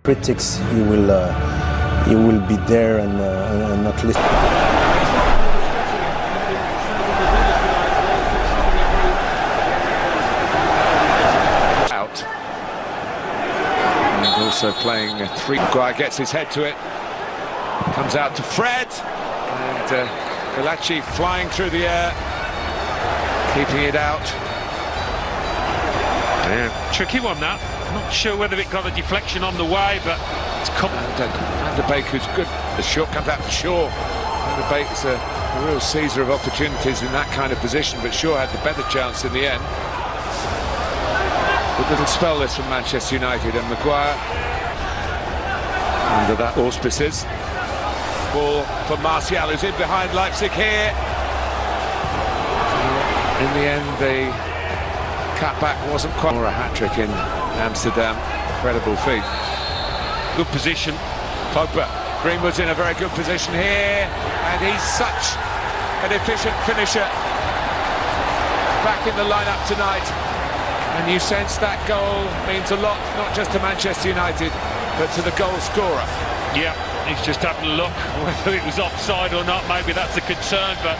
Critics, you will be there and not listen. Out. And also playing a three. Guy gets his head to it. Comes out to Fred. And Galachi flying through the air. Keeping it out. Yeah, tricky one that. Not sure whether it got a deflection on the way, but it's Van der Beek, who's good. The shot comes out to Shaw. Van der Beek's a real seizer of opportunities in that kind of position, but Shaw had the better chance in the end. Good little spell this from Manchester United, and Maguire under that auspices. Ball for Martial, who's in behind Leipzig here. In the end, the cutback wasn't quite. Or a hat-trick in Amsterdam. Incredible feat. good position. Pogba. Greenwood's in a very good position here, and he's such an efficient finisher. Back in the lineup tonight, and you sense that goal means a lot, not just to Manchester United, but to the goal scorer. Yeah, he's just having a look whether it was offside or not. Maybe that's a concern, but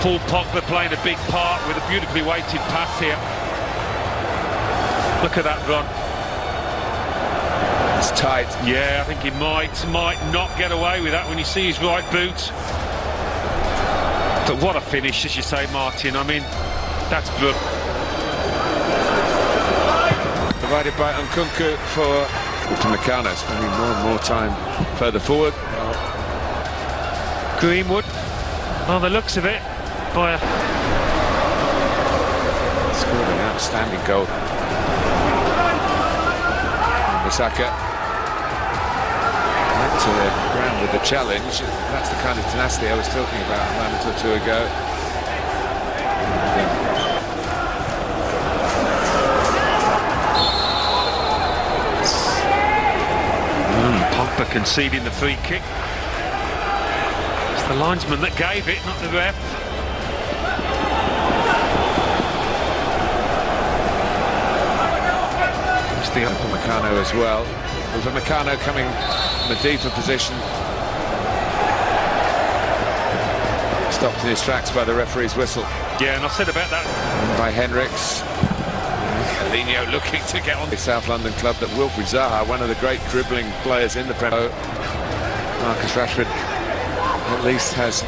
Paul Pogba playing a big part with a beautifully weighted pass here. Look at that run. It's tight. Yeah, I think he might not get away with that when you see his right boot. But what a finish, as you say, Martin. I mean, that's good. Provided by Nkunku for Upamecano, spending more and more time further forward. Greenwood, on the looks of it, by scored an outstanding goal. Bissaka went to the ground with the challenge. That's the kind of tenacity I was talking about a moment or two ago. Pogba conceding the free kick. It's the linesman that gave it, not the ref. It's the Upamecano as well. Upamecano coming from a deeper position. Stopped in his tracks by the referee's whistle. Yeah, and I said about that. And by Henriks. Coutinho looking to get on the South London club that Wilfried Zaha, one of the great dribbling players in the Premier League. Marcus Rashford at least hates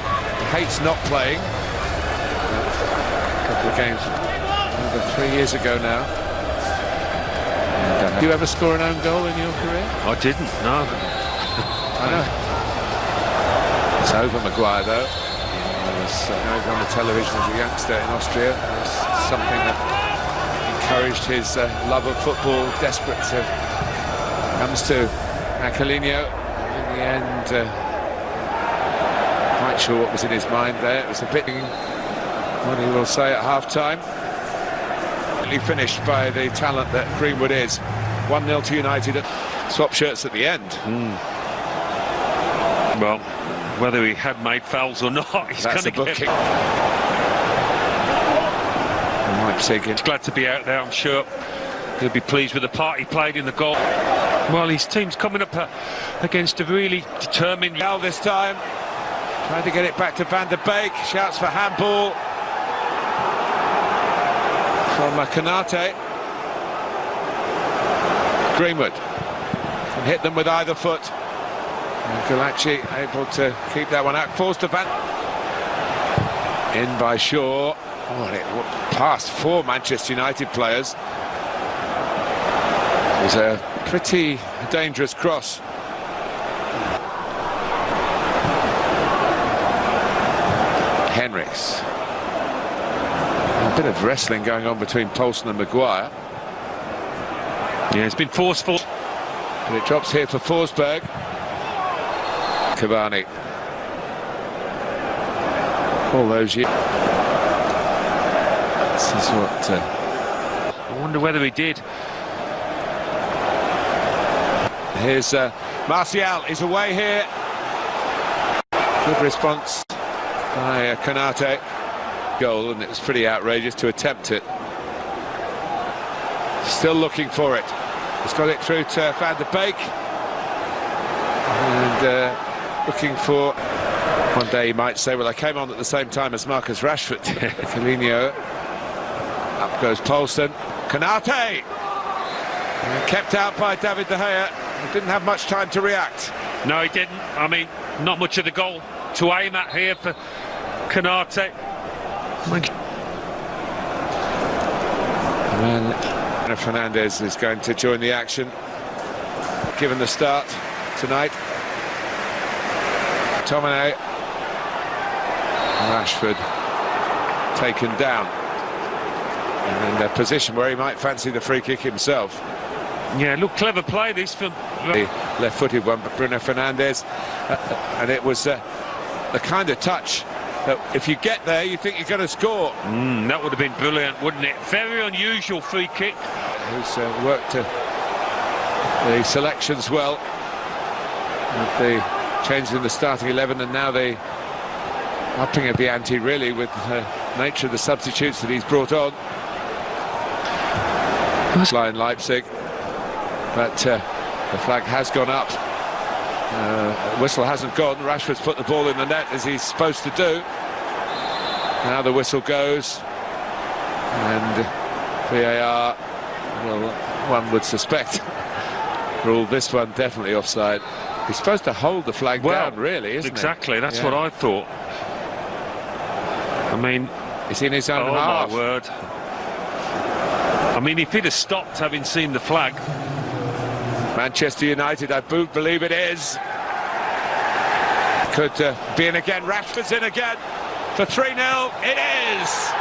not playing. A couple of games over 3 years ago now. And, do you ever score an own goal in your career? I didn't, no. I know. It's over Maguire though. He was on the television as a youngster in Austria. It was something that encouraged his love of football, desperate to comes to Coutinho. In the end, quite sure what was in his mind there. It was a bit what he will say at half-time. Finished by the talent that Greenwood is. 1-0 to United. Swap shirts at the end. Well, whether he had made fouls or not, he's going to get... Leipzig. He's glad to be out there, I'm sure. He'll be pleased with the part he played in the goal. Well, his team's coming up against a really determined... Now this time, trying to get it back to Van der Beek. Shouts for handball from Konate. Greenwood can hit them with either foot. And Galachi able to keep that one out. Falls to Van. In by Shaw. Oh, and it passed 4 Manchester United players. It was a pretty dangerous cross. Henriks. A bit of wrestling going on between Poulsen and Maguire. Yeah, it's been forceful. And it drops here for Forsberg. Cavani. All those years. This is what... I wonder whether he did. Here's Martial is away here. Good response by Konate. Goal, and it was pretty outrageous to attempt it. Still looking for it. He's got it through to Van der Beek. looking for... One day he might say, well, I came on at the same time as Marcus Rashford. Coutinho. Up goes Poulsen. Konate! Kept out by David De Gea. He didn't have much time to react. No, he didn't. I mean, not much of the goal to aim at here for Konate. And then Fernandes is going to join the action, given the start tonight. McTominay. Rashford taken down. And in a position where he might fancy the free kick himself. Yeah, look, clever play this from... The left-footed one, but Bruno Fernandes. And it was the kind of touch that if you get there, you think you're going to score. That would have been brilliant, wouldn't it? Very unusual free kick. Who's worked the selections well. With the change in the starting 11, and now the upping of the ante, really, with the nature of the substitutes that he's brought on. Line Leipzig, but the flag has gone up. Whistle hasn't gone. Rashford's put the ball in the net as he's supposed to do. Now the whistle goes, and VAR, well, one would suspect, ruled this one definitely offside. He's supposed to hold the flag down, really, isn't exactly, that's what I thought. I mean, he's in his own half. Oh my word. I mean, if he'd have stopped having seen the flag. Manchester United, I believe it is. Could be in again. Rashford's in again for 3-0. It is.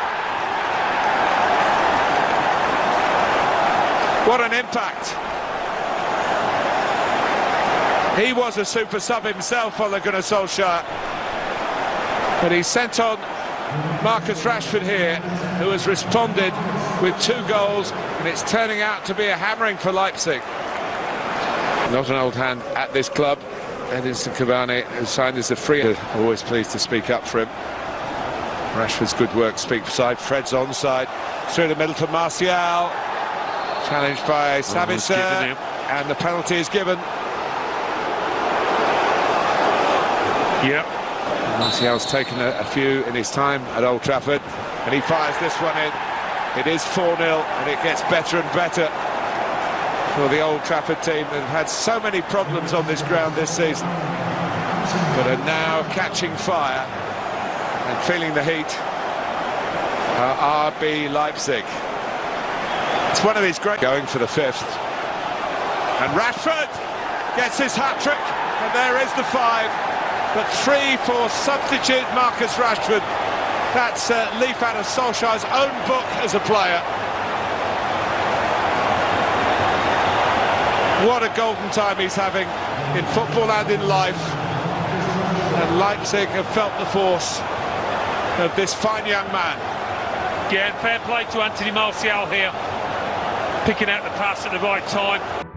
What an impact. He was a super sub himself, Ole Gunnar Solskjaer. But he sent on Marcus Rashford here, who has responded with 2 goals, and it's turning out to be a hammering for Leipzig. Not an old hand at this club. Edinson Cavani, who signed as a free. Always pleased to speak up for him. Rashford's good work speak side. Fred's onside. Through the middle for Martial. Challenged by Sabitzer, and the penalty is given. Yep. Martial's taken a few in his time at Old Trafford, and he fires this one in. It is 4-0, and it gets better and better for the Old Trafford team that have had so many problems on this ground this season, but are now catching fire and feeling the heat. RB Leipzig. It's one of these great... Going for the 5th. And Rashford gets his hat-trick, and there is the 5. But 3 for substitute Marcus Rashford. That's a leaf out of Solskjaer's own book as a player. What a golden time he's having in football and in life. And Leipzig have felt the force of this fine young man. Yeah, fair play to Anthony Martial here. Picking out the pass at the right time.